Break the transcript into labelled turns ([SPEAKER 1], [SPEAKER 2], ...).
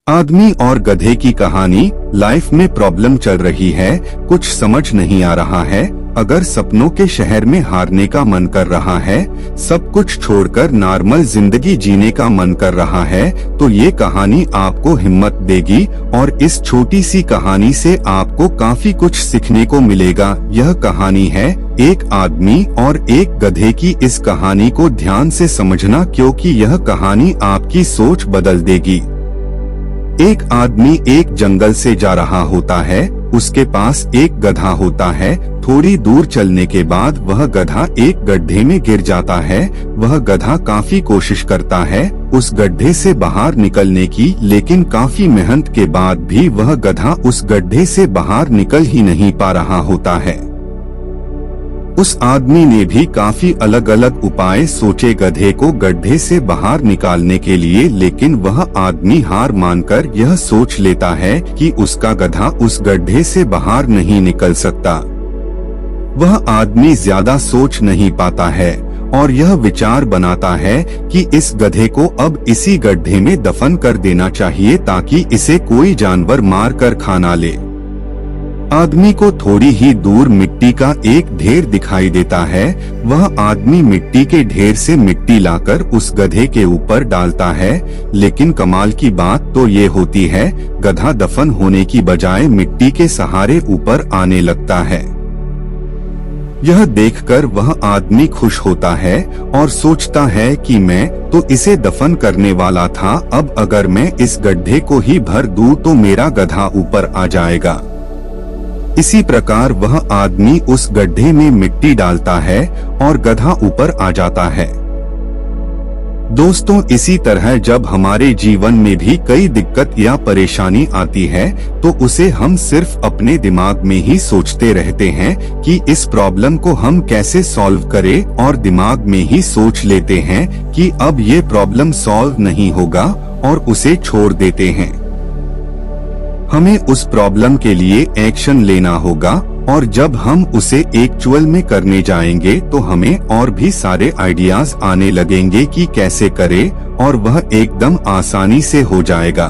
[SPEAKER 1] आदमी और गधे की कहानी। लाइफ में प्रॉब्लम चल रही है, कुछ समझ नहीं आ रहा है। अगर सपनों के शहर में हारने का मन कर रहा है, सब कुछ छोड़कर नॉर्मल जिंदगी जीने का मन कर रहा है, तो ये कहानी आपको हिम्मत देगी और इस छोटी सी कहानी से आपको काफी कुछ सीखने को मिलेगा। यह कहानी है एक आदमी और एक गधे की। इस कहानी को ध्यान से समझना, क्योंकि यह कहानी आपकी सोच बदल देगी। एक आदमी एक जंगल से जा रहा होता है। उसके पास एक गधा होता है। थोड़ी दूर चलने के बाद वह गधा एक गड्ढे में गिर जाता है। वह गधा काफी कोशिश करता है उस गड्ढे से बाहर निकलने की, लेकिन काफी मेहनत के बाद भी वह गधा उस गड्ढे से बाहर निकल ही नहीं पा रहा होता है। उस आदमी ने भी काफी अलग अलग उपाय सोचे गधे को गड्ढे से बाहर निकालने के लिए, लेकिन वह आदमी हार मानकर यह सोच लेता है कि उसका गधा उस गड्ढे से बाहर नहीं निकल सकता। वह आदमी ज्यादा सोच नहीं पाता है और यह विचार बनाता है कि इस गधे को अब इसी गड्ढे में दफन कर देना चाहिए, ताकि इसे कोई जानवर मार कर खा ना ले। आदमी को थोड़ी ही दूर मिट्टी का एक ढेर दिखाई देता है। वह आदमी मिट्टी के ढेर से मिट्टी लाकर उस गधे के ऊपर डालता है, लेकिन कमाल की बात तो ये होती है, गधा दफन होने की बजाय मिट्टी के सहारे ऊपर आने लगता है। यह देखकर वह आदमी खुश होता है और सोचता है कि मैं तो इसे दफन करने वाला था, अब अगर मैं इस गड्ढे को ही भर दूं तो मेरा गधा ऊपर आ जाएगा। इसी प्रकार वह आदमी उस गड्ढे में मिट्टी डालता है और गधा ऊपर आ जाता है। दोस्तों, इसी तरह जब हमारे जीवन में भी कई दिक्कत या परेशानी आती है, तो उसे हम सिर्फ अपने दिमाग में ही सोचते रहते हैं कि इस प्रॉब्लम को हम कैसे सॉल्व करें, और दिमाग में ही सोच लेते हैं कि अब ये प्रॉब्लम सॉल्व नहीं होगा और उसे छोड़ देते हैं। हमें उस प्रॉब्लम के लिए एक्शन लेना होगा, और जब हम उसे एक्चुअल में करने जाएंगे तो हमें और भी सारे आइडियाज आने लगेंगे कि कैसे करें, और वह एकदम आसानी से हो जाएगा।